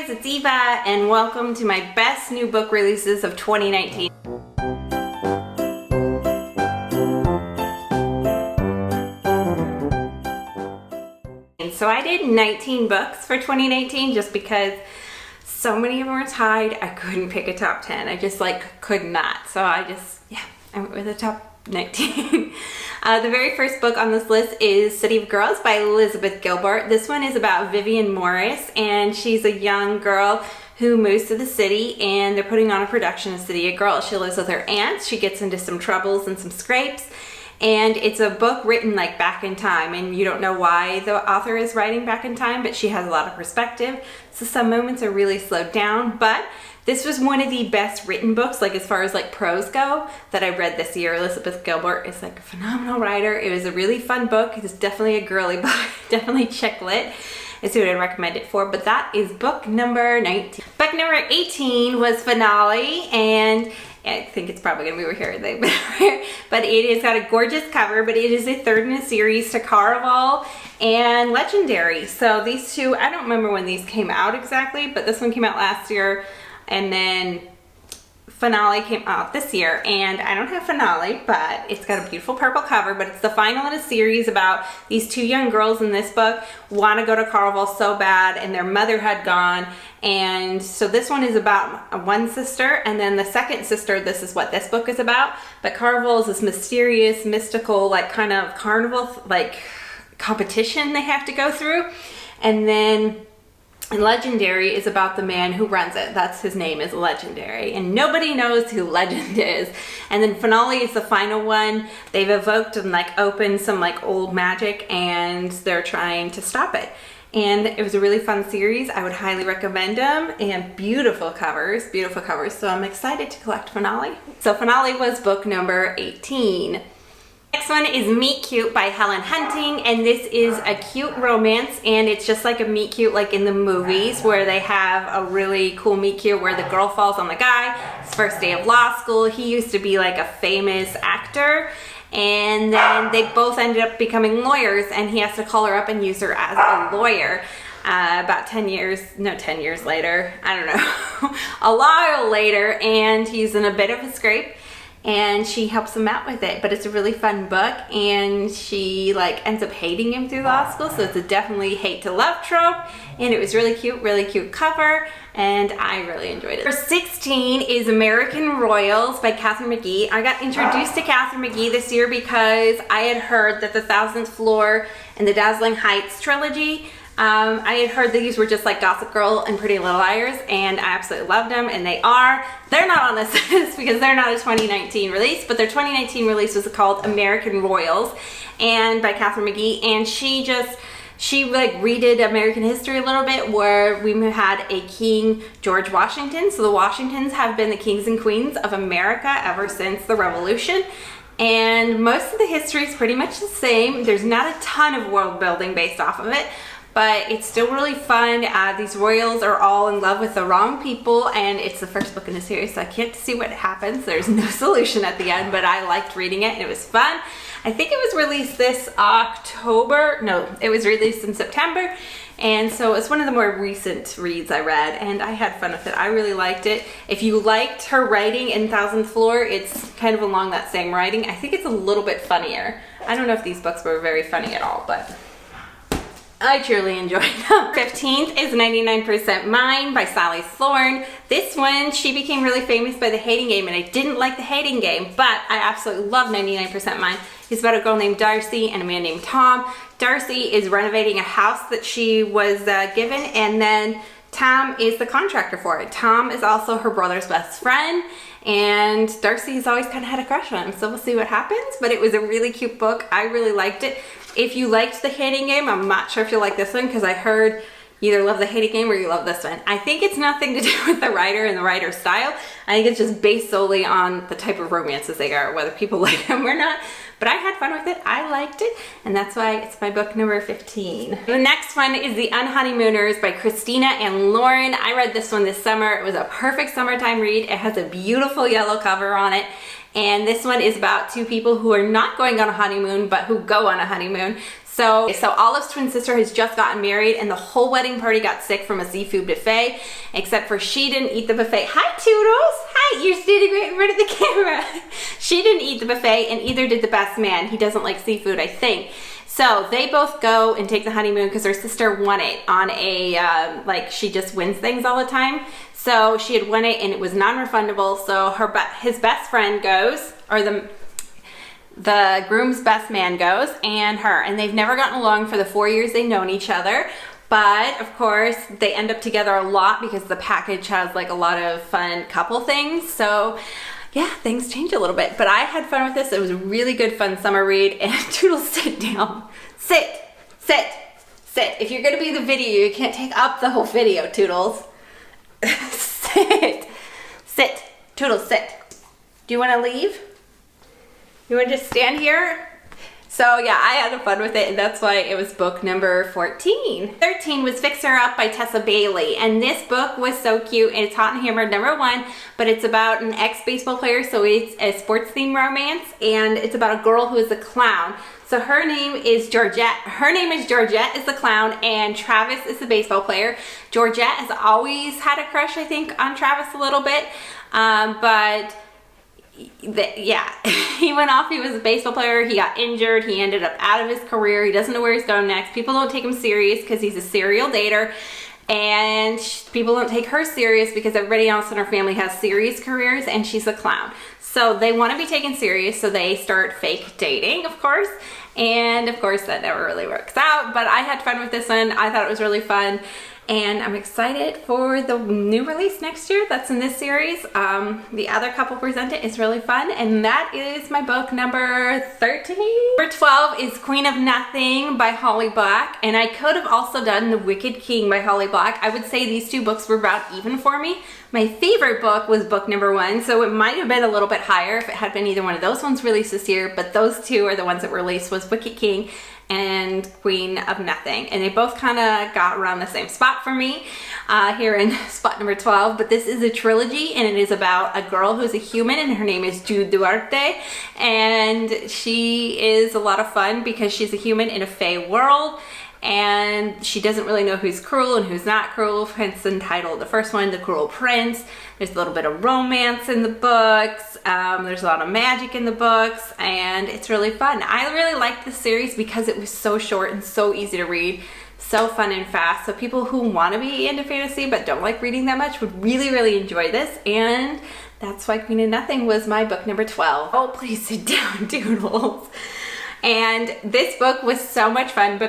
guys, it's Eva and welcome to my best new book releases of 2019. So I did 19 books for 2019 just because so many of them were tied. I couldn't pick a top 10. I just could not. So I went with the top 19. The very first book on this list is City of Girls by Elizabeth Gilbert. This one is about Vivian Morris, and she's a young girl who moves to the city, and they're putting on a production of City of Girls. She lives with her aunts. She gets into some troubles and some scrapes, and it's a book written back in time, and you don't know why the author is writing back in time, but she has a lot of perspective. So some moments are really slowed down, but this was one of the best written books, as far as prose go, that I read this year. Elizabeth Gilbert is a phenomenal writer. It was a really fun book. It's definitely a girly book, definitely chick lit. Is who I'd recommend it for, but that is book number 19. Book number 18 was Finale, and I think it's probably gonna be over here, but it has got a gorgeous cover, but it is a third in a series to Caraval and Legendary. So these two, I don't remember when these came out exactly, but this one came out last year, and then Finale came out this year, and I don't have Finale, but it's got a beautiful purple cover, but it's the final in a series about these two young girls in this book want to go to Caraval so bad, and their mother had gone, and so this one is about one sister, and then the second sister, this is what this book is about, but Caraval is this mysterious, mystical, kind of carnival, competition they have to go through, and then Legendary is about the man who runs it. That's his name, is Legendary, and nobody knows who Legend is. And then Finale is the final one. They've evoked and opened some old magic, and they're trying to stop it. And it was a really fun series. I would highly recommend them, and beautiful covers, so I'm excited to collect Finale. So Finale was book number 18. Next one is Meet Cute by Helen Hunting, and this is a cute romance, and it's just like a meet cute in the movies where they have a really cool meet cute where the girl falls on the guy. His first day of law school. He used to be a famous actor, and then they both ended up becoming lawyers, and he has to call her up and use her as a lawyer. About 10 years later, I don't know, a while later, and he's in a bit of a scrape, and she helps him out with it. But it's a really fun book, and she ends up hating him through law school, so it's a definitely hate to love trope, and it was really cute cover, and I really enjoyed it. Number 16 is American Royals by Katharine McGee. I got introduced to Katharine McGee this year because I had heard that the 1000th Floor and the Dazzling Heights trilogy, I had heard that these were just like Gossip Girl and Pretty Little Liars, and I absolutely loved them, and they are. They're not on this list because they're not a 2019 release, but their 2019 release was called American Royals, and by Katharine McGee, and she redid American history a little bit, where we had a King George Washington. So the Washingtons have been the kings and queens of America ever since the Revolution. And most of the history is pretty much the same. There's not a ton of world building based off of it, but it's still really fun. These royals are all in love with the wrong people, and it's the first book in the series, so I can't see what happens. There's no solution at the end, but I liked reading it, and it was fun. I think it was released this October. No, it was released in September, and so it's one of the more recent reads I read, and I had fun with it. I really liked it. If you liked her writing in 1000th Floor, it's kind of along that same writing. I think it's a little bit funnier. I don't know if these books were very funny at all, but I truly enjoyed them. 15th is 99% Mine by Sally Thorne. This one, she became really famous by The Hating Game, and I didn't like The Hating Game, but I absolutely love 99% Mine. It's about a girl named Darcy and a man named Tom. Darcy is renovating a house that she was given, and then Tom is the contractor for it. Tom is also her brother's best friend, and Darcy has always kind of had a crush on him, so we'll see what happens, but it was a really cute book. I really liked it. If you liked The Hating Game, I'm not sure if you'll like this one, because I heard you either love The Hating Game or you love this one. I think it's nothing to do with the writer and the writer's style. I think it's just based solely on the type of romances they are, whether people like them or not. But I had fun with it, I liked it, and that's why it's my book number 15. The next one is The Unhoneymooners by Christina and Lauren. I read this one this summer. It was a perfect summertime read. It has a beautiful yellow cover on it. And this one is about two people who are not going on a honeymoon, but who go on a honeymoon. So Olive's twin sister has just gotten married and the whole wedding party got sick from a seafood buffet, except for she didn't eat the buffet. Hi Toodles! Hi, you're standing right in front of the camera. She didn't eat the buffet and either did the best man. He doesn't like seafood, I think. So they both go and take the honeymoon because her sister won it on a, like she just wins things all the time. So she had won it and it was non-refundable. So his best friend goes, or the groom's best man goes, and her, and they've never gotten along for the 4 years they've known each other. But of course they end up together a lot because the package has like a lot of fun couple things. So yeah, things change a little bit, but I had fun with this. It was a really good fun summer read. And Toodles, sit down. Sit, sit, sit. If you're gonna be the video, you can't take up the whole video, Toodles. Sit, sit, Toodles, sit. Do you wanna leave? You wanna just stand here? So yeah, I had fun with it, and that's why it was book number 14. 13 was Fix Her Up by Tessa Bailey, and this book was so cute. It's Hot and Hammered #1, but it's about an ex-baseball player, so it's a sports-themed romance, and it's about a girl who is a clown. So her name is Georgette. Her name is Georgette is the clown, and Travis is the baseball player. Georgette has always had a crush, I think, on Travis a little bit, but yeah, he went off. He was a baseball player. He got injured. He ended up out of his career. He doesn't know where he's going next. People don't take him serious because he's a serial dater, and people don't take her serious because everybody else in her family has serious careers and she's a clown. So they want to be taken serious, so they start fake dating, of course, and of course that never really works out. But I had fun with this one. I thought it was really fun, and I'm excited for the new release next year that's in this series. The other couple presented is really fun, and that is my book number 13. Number 12 is Queen of Nothing by Holly Black, and I could have also done The Wicked King by Holly Black. I would say these two books were about even for me. My favorite book was book number 1, so it might have been a little bit higher if it had been either one of those ones released this year, but those two are the ones that were released, was Wicked King and Queen of Nothing, and they both kind of got around the same spot for me here in spot number 12. But this is a trilogy, and it is about a girl who's a human, and her name is Jude Duarte, and she is a lot of fun because she's a human in a fae world, and she doesn't really know who's cruel and who's not cruel, hence entitled the first one, The Cruel Prince. There's a little bit of romance in the books, there's a lot of magic in the books, and it's really fun. I really liked this series because it was so short and so easy to read, so fun and fast, so people who want to be into fantasy but don't like reading that much would really, really enjoy this, and that's why Queen of Nothing was my book number 12. Oh, please sit down, Doodles. And this book was so much fun.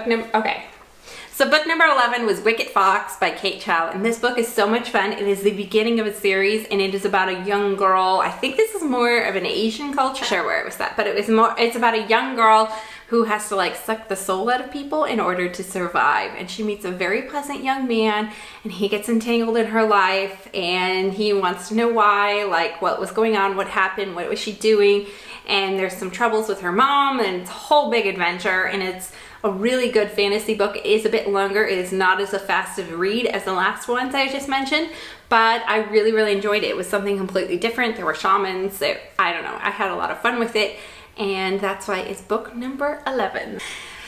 So book number 11 was Wicked Fox by Kate Chow, and this book is so much fun. It is the beginning of a series, and it is about a young girl. I think this is more of an Asian culture. I'm not sure where it was that, but it's about a young girl who has to like suck the soul out of people in order to survive. And she meets a very pleasant young man, and he gets entangled in her life, and he wants to know why, like what was going on, what happened, what was she doing, and there's some troubles with her mom, and it's a whole big adventure, and it's a really good fantasy book. It is a bit longer. It is not as a fast of a read as the last ones I just mentioned, but I really, really enjoyed it. It was something completely different. There were shamans. I don't know. I had a lot of fun with it, and that's why it's book number 11.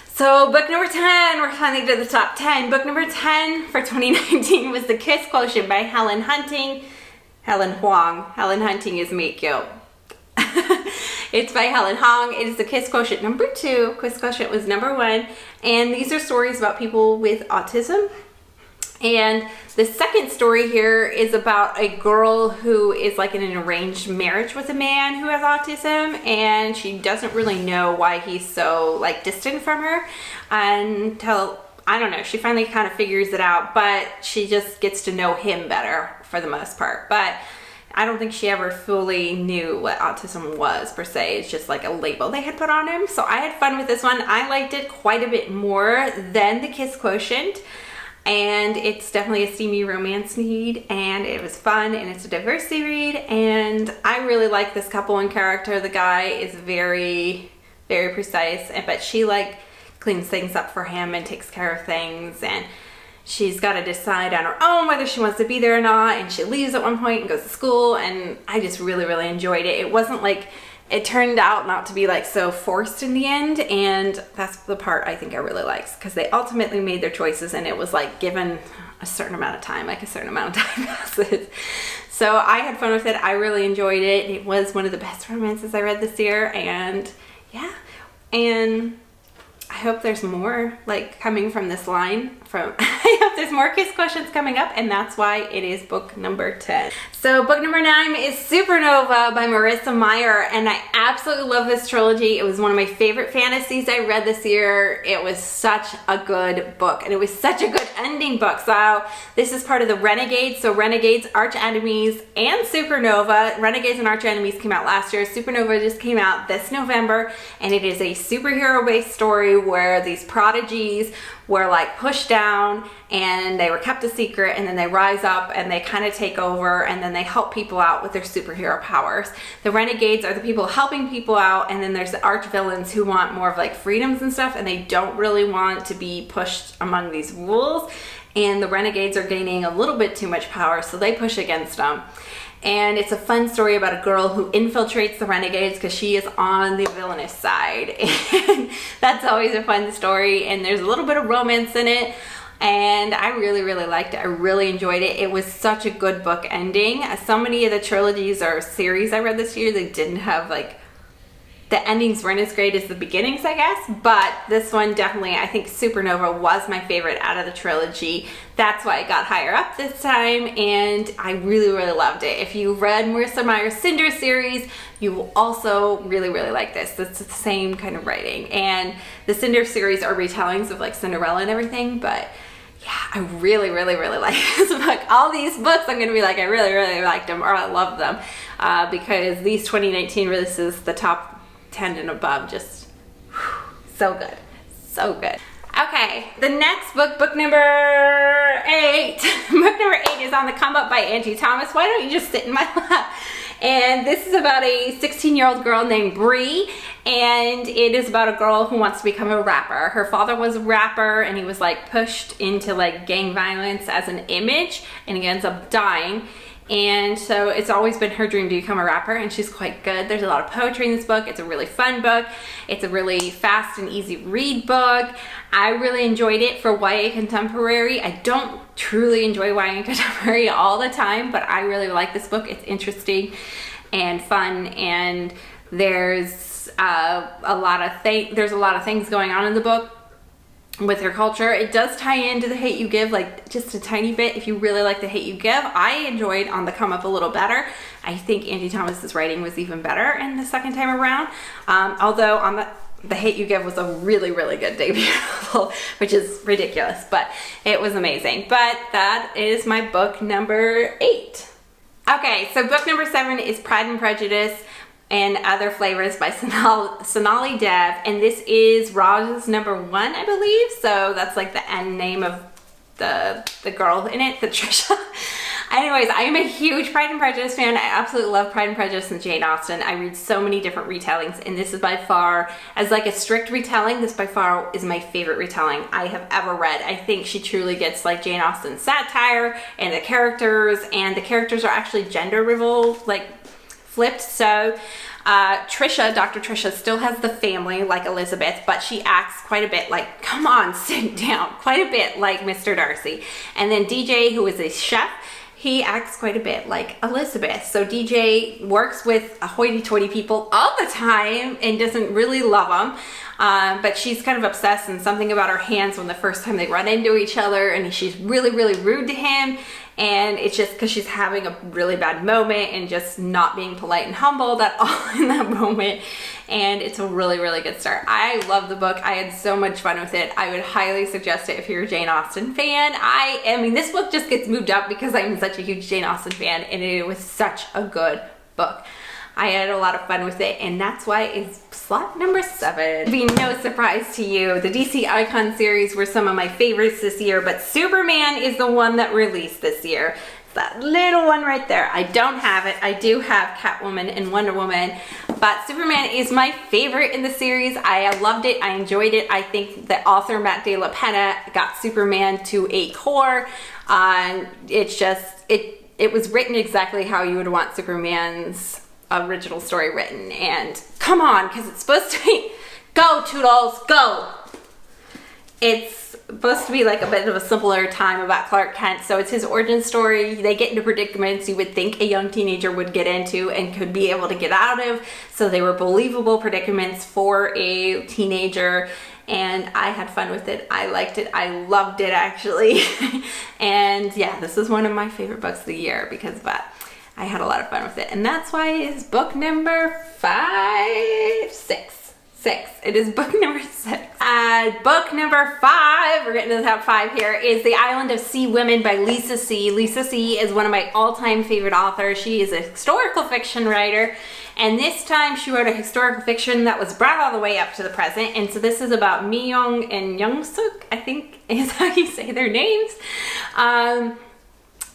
So book number 10, we're finally to the top 10. Book number 10 for 2019 was The Kiss Quotient by Helen Hunting. Helen Huang. Helen Hunting is Mikyo. It's by Helen Hong. It is The Kiss Quotient number 2. Kiss Quotient was number 1. And these are stories about people with autism. And the second story here is about a girl who is like in an arranged marriage with a man who has autism, and she doesn't really know why he's so like distant from her until, I don't know, she finally kind of figures it out, but she just gets to know him better for the most part. But I don't think she ever fully knew what autism was per se. It's just like a label they had put on him. So I had fun with this one. I liked it quite a bit more than The Kiss Quotient, and it's definitely a steamy romance read, and it was fun, and it's a diversity read, and I really like this couple and character. The guy is very, very precise, but she like cleans things up for him and takes care of things, and she's got to decide on her own whether she wants to be there or not, and she leaves at one point and goes to school, and I just really, really enjoyed it. It wasn't like it turned out not to be like so forced in the end, and that's the part I think I really liked, because they ultimately made their choices and it was like given a certain amount of time, like a certain amount of time passes. So I had fun with it. I really enjoyed it. It was one of the best romances I read this year, and yeah, and I hope there's more like coming from this line. I hope there's more Kiss Quotients coming up, and that's why it is book number 10. So book number 9 is Supernova by Marissa Meyer, and I absolutely love this trilogy. It was one of my favorite fantasies I read this year. It was such a good book, and it was such a good ending book. So this is part of the Renegades. So Renegades, Arch Enemies, and Supernova. Renegades and Arch Enemies came out last year. Supernova just came out this November, and it is a superhero-based story where these prodigies were like pushed down and they were kept a secret, and then they rise up and they kind of take over, and then they help people out with their superhero powers. The Renegades are the people helping people out, and then there's the arch villains who want more of like freedoms and stuff, and they don't really want to be pushed among these rules, and the Renegades are gaining a little bit too much power, so they push against them. And it's a fun story about a girl who infiltrates the Renegades because she is on the villainous side. And that's always a fun story. And there's a little bit of romance in it. And I really, really liked it. I really enjoyed it. It was such a good book ending. So many of the trilogies or series I read this year, they didn't have like, the endings weren't as great as the beginnings, I guess, but this one definitely, I think Supernova was my favorite out of the trilogy. That's why it got higher up this time, and I really, really loved it. If you read Marissa Meyer's Cinder series, you will also really, really like this. It's the same kind of writing, and the Cinder series are retellings of like Cinderella and everything, but yeah, I really, really, really like this book. All these books, I'm gonna be like, I really, really liked them, or I love them, because these 2019 releases, the top 10 and above, just so good, so good. Okay, the next book, book number 8. Book number 8 is On the Come Up by Angie Thomas. Why don't you just sit in my lap? And this is about a 16-year-old girl named Bree, and it is about a girl who wants to become a rapper. Her father was a rapper, and he was like pushed into like gang violence as an image, and he ends up dying. And so it's always been her dream to become a rapper, and she's quite good. There's a lot of poetry in this book. It's a really fun book. It's a really fast and easy read book. I really enjoyed it for YA Contemporary. I don't truly enjoy YA Contemporary all the time, but I really like this book. It's interesting and fun, and there's a lot of things going on in the book with her culture. It does tie into The Hate U Give, like just a tiny bit. If you really like The Hate U Give, I enjoyed On the Come Up a little better. I think Angie Thomas's writing was even better in the second time around. Although on The Hate U Give was a really, really good debut novel, which is ridiculous, but it was amazing. But that is my book number 8. Okay, so book number 7 is Pride and Prejudice and Other Flavors by Sonali Dev, and this is Raj's number 1, I believe. So that's like the end name of the girl in it, the Trisha. Anyways, I am a huge Pride and Prejudice fan. I absolutely love Pride and Prejudice and Jane Austen. I read so many different retellings, and this is by far, as like a strict retelling, this by far is my favorite retelling I have ever read. I think she truly gets like Jane Austen's satire and the characters are actually gender flipped. So Trisha, Dr. Trisha, still has the family like Elizabeth, but she acts quite a bit like, come on, sit down, quite a bit like Mr. Darcy. And then DJ, who is a chef, he acts quite a bit like Elizabeth. So DJ works with hoity-toity people all the time and doesn't really love them. But she's kind of obsessed, and something about her hands when the first time they run into each other, and she's really, really rude to him. And it's just because she's having a really bad moment and just not being polite and humble at all in that moment. And it's a really, really good start. I love the book. I had so much fun with it. I would highly suggest it if you're a Jane Austen fan. I mean, this book just gets moved up because I'm such a huge Jane Austen fan, and it was such a good book. I had a lot of fun with it, and that's why it's slot number 7. It'll be no surprise to you, the DC Icon series were some of my favorites this year, but Superman is the one that released this year. It's that little one right there. I don't have it. I do have Catwoman and Wonder Woman, but Superman is my favorite in the series. I loved it. I enjoyed it. I think the author Matt De La Penna got Superman to a core. It's just, it was written exactly how you would want Superman's original story written. And come on, because it's supposed to be, go Toodles, go! It's supposed to be like a bit of a simpler time about Clark Kent. So it's his origin story. They get into predicaments you would think a young teenager would get into and could be able to get out of. So they were believable predicaments for a teenager. And I had fun with it. I liked it. I loved it, actually. And yeah, this is one of my favorite books of the year because of that. I had a lot of fun with it. And that's why it's book number 6. It is book number 6. Book number 5, we're getting to the top 5 here, is The Island of Sea Women by Lisa C. Lisa C is one of my all-time favorite authors. She is a historical fiction writer, and this time she wrote a historical fiction that was brought all the way up to the present. And so this is about Mi Young and Young Suk, I think is how you say their names.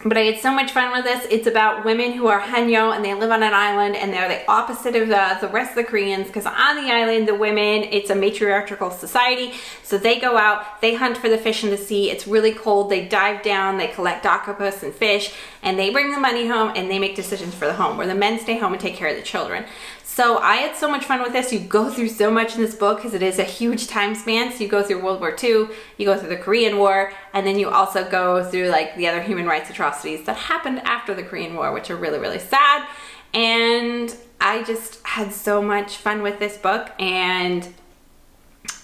But I had so much fun with this. It's about women who are Hanyo and they live on an island, and they're the opposite of the rest of the Koreans, because on the island, the women, it's a matriarchal society. So they go out, they hunt for the fish in the sea. It's really cold. They dive down, they collect octopus and fish, and they bring the money home and they make decisions for the home, where the men stay home and take care of the children. So I had so much fun with this. You go through so much in this book because it is a huge time span. So you go through World War II, you go through the Korean War, and then you also go through like the other human rights atrocities that happened after the Korean War, which are really, really sad. And I just had so much fun with this book, and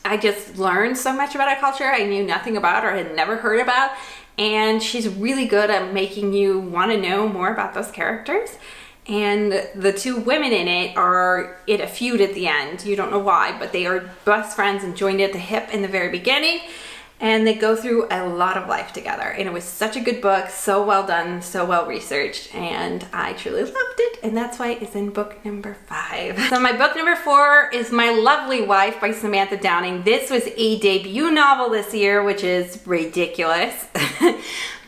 I just learned so much about a culture I knew nothing about or had never heard about. And she's really good at making you want to know more about those characters. And the two women in it are in a feud at the end. You don't know why, but they are best friends and joined at the hip in the very beginning. And they go through a lot of life together. And it was such a good book, so well done, so well researched, and I truly loved it. And that's why it's in book number 5. So my book number 4 is My Lovely Wife by Samantha Downing. This was a debut novel this year, which is ridiculous.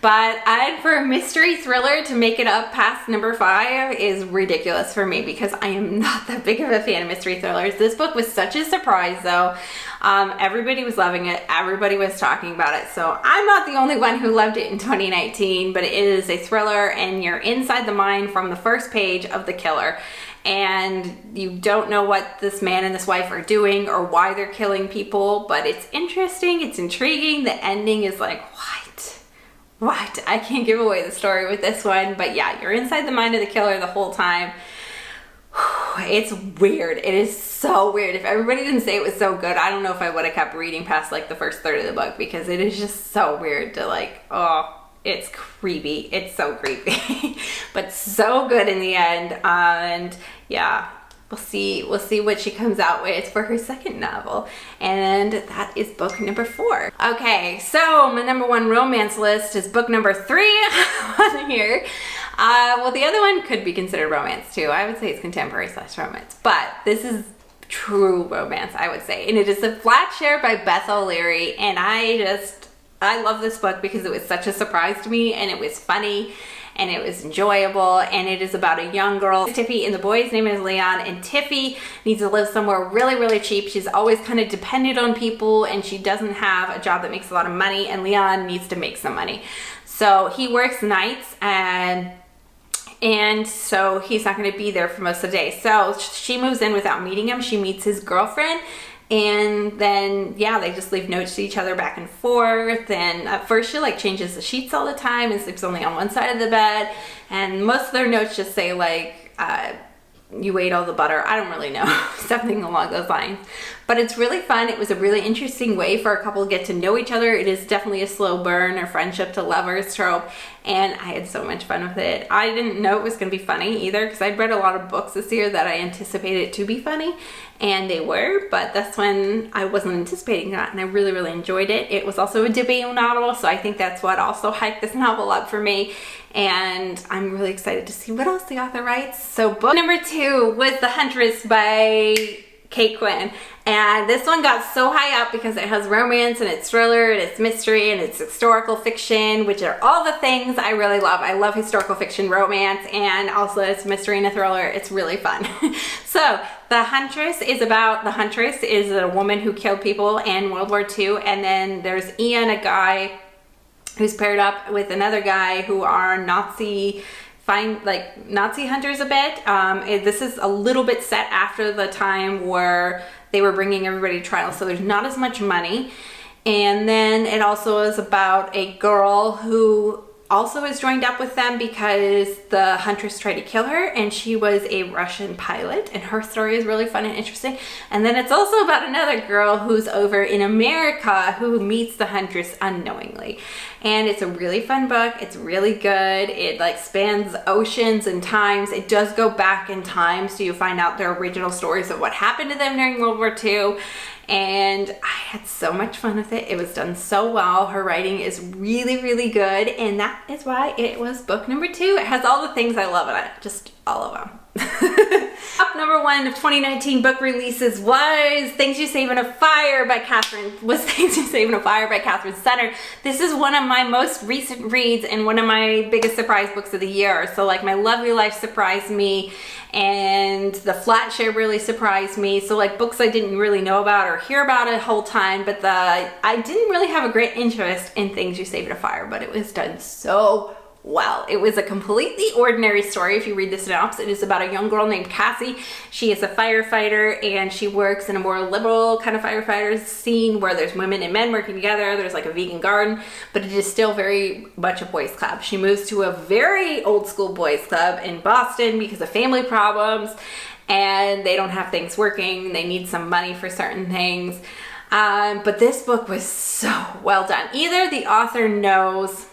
But for a mystery thriller to make it up past number 5 is ridiculous for me, because I am not that big of a fan of mystery thrillers. This book was such a surprise though. Everybody was loving it. Everybody was talking about it. So I'm not the only one who loved it in 2019, but it is a thriller and you're inside the mind from the first page of the killer. And you don't know what this man and this wife are doing or why they're killing people, but it's interesting, it's intriguing. The ending is like, what? I can't give away the story with this one, but yeah, you're inside the mind of the killer the whole time. It's weird. It is so weird. If everybody didn't say it was so good, I don't know if I would have kept reading past like the first third of the book, because it is just so weird to like, oh, it's creepy. It's so creepy, but so good in the end. And yeah, we'll see what she comes out with for her second novel. And that is book number 4. Okay, so my number 1 romance list is book number 3 on here. Well, the other one could be considered romance too. I would say it's contemporary / romance, but this is true romance, I would say. And it is The Flatshare by Beth O'Leary. And I love this book because it was such a surprise to me, and it was funny, and it was enjoyable, and it is about a young girl, Tiffy, and the boy's name is Leon, and Tiffy needs to live somewhere really, really cheap. She's always kind of dependent on people, and she doesn't have a job that makes a lot of money, and Leon needs to make some money. So he works nights, and so he's not going to be there for most of the day. So she moves in without meeting him. She meets his girlfriend, and then, yeah, they just leave notes to each other back and forth. And at first she like changes the sheets all the time and sleeps only on one side of the bed. And most of their notes just say like, you ate all the butter. I don't really know, something along those lines. But it's really fun. It was a really interesting way for a couple to get to know each other. It is definitely a slow burn or friendship to lovers trope, and I had so much fun with it. I didn't know it was going to be funny either, because I'd read a lot of books this year that I anticipated to be funny, and they were, but this one I wasn't anticipating that, and I really, really enjoyed it. It was also a debut novel, so I think that's what also hyped this novel up for me, and I'm really excited to see what else the author writes. So book number 2 was The Huntress by Kate Quinn, and this one got so high up because it has romance and it's thriller and it's mystery and it's historical fiction, which are all the things I really love. I love historical fiction, romance, and also it's mystery and a thriller. It's really fun. So The Huntress is a woman who killed people in World War II, and then there's Ian, a guy who's paired up with another guy who are Nazi find like Nazi hunters a bit. This is a little bit set after the time where they were bringing everybody to trial, so there's not as much money. And then it also is about a girl who also is joined up with them because the Huntress tried to kill her, and she was a Russian pilot, and her story is really fun and interesting. And then it's also about another girl who's over in America who meets the Huntress unknowingly. And it's a really fun book. It's really good. It like spans oceans and times. It does go back in time, so you find out their original stories of what happened to them during World War II. And I had so much fun with it. It was done so well. Her writing is really, really good, and that is why it was book number 2. It has all the things I love in it, just all of them. Up number 1 of 2019 book releases was Things You Save in a Fire by Catherine Sutter. This is one of my most recent reads and one of my biggest surprise books of the year. So like My Lovely Life surprised me, and the Flatshare really surprised me. So like books I didn't really know about or hear about a whole time, but I didn't really have a great interest in Things You Save in a Fire, but it was done so well. It was a completely ordinary story. If you read the synopsis, it is about a young girl named Cassie. She is a firefighter, and she works in a more liberal kind of firefighter scene where there's women and men working together. There's like a vegan garden, but it is still very much a boys club. She moves to a very old school boys club in Boston because of family problems, and they don't have things working. They need some money for certain things. But this book was so well done. Either the author knows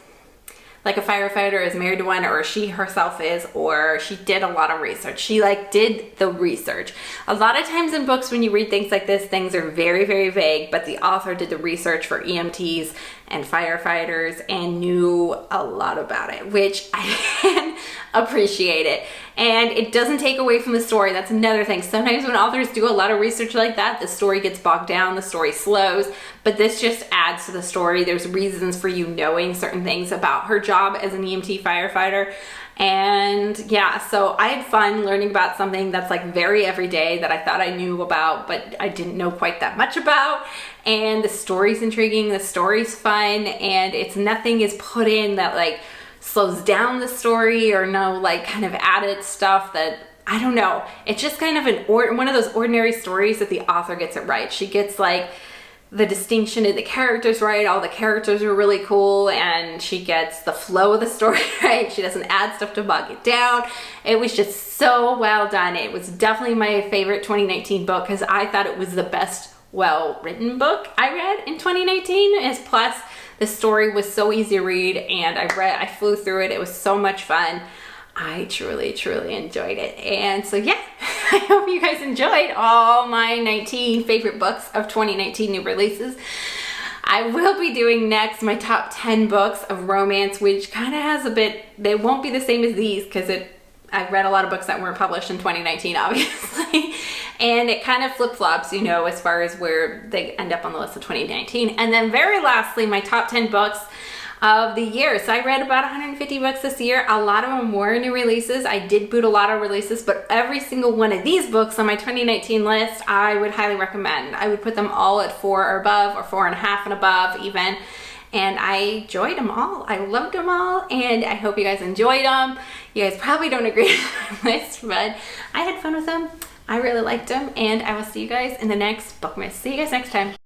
like a firefighter is married to one, or she herself is, or she did a lot of research. She like did the research. A lot of times in books when you read things like this, things are very, very vague, but the author did the research for EMTs and firefighters and knew a lot about it, which I can appreciate it. And it doesn't take away from the story. That's another thing. Sometimes when authors do a lot of research like that, the story gets bogged down, the story slows, but this just adds to the story. There's reasons for you knowing certain things about her job as an EMT firefighter. And yeah, so I had fun learning about something that's like very everyday that I thought I knew about, but I didn't know quite that much about. And the story's intriguing, the story's fun, and it's nothing is put in that like slows down the story or no like kind of added stuff that, I don't know. It's just kind of one of those ordinary stories that the author gets it right. She gets like the distinction of the characters right. All the characters are really cool, and she gets the flow of the story right. She doesn't add stuff to bog it down. It was just so well done. It was definitely my favorite 2019 book because I thought it was the best well-written book I read in 2019. As plus the story was so easy to read, and I flew through it. It was so much fun. I truly, truly enjoyed it. And so yeah, I hope you guys enjoyed all my 19 favorite books of 2019 new releases. I will be doing next my top 10 books of romance, which kind of has a bit, they won't be the same as these because I read a lot of books that weren't published in 2019, obviously. And it kind of flip-flops, you know, as far as where they end up on the list of 2019. And then very lastly, my top 10 books of the year. So I read about 150 books this year. A lot of them were new releases. I did boot a lot of releases, but every single one of these books on my 2019 list, I would highly recommend. I would put them all at 4 or above, or 4.5 and above even. And I enjoyed them all. I loved them all, and I hope you guys enjoyed them. You guys probably don't agree with my list, but I had fun with them. I really liked them, and I will see you guys in the next Bookmas. See you guys next time.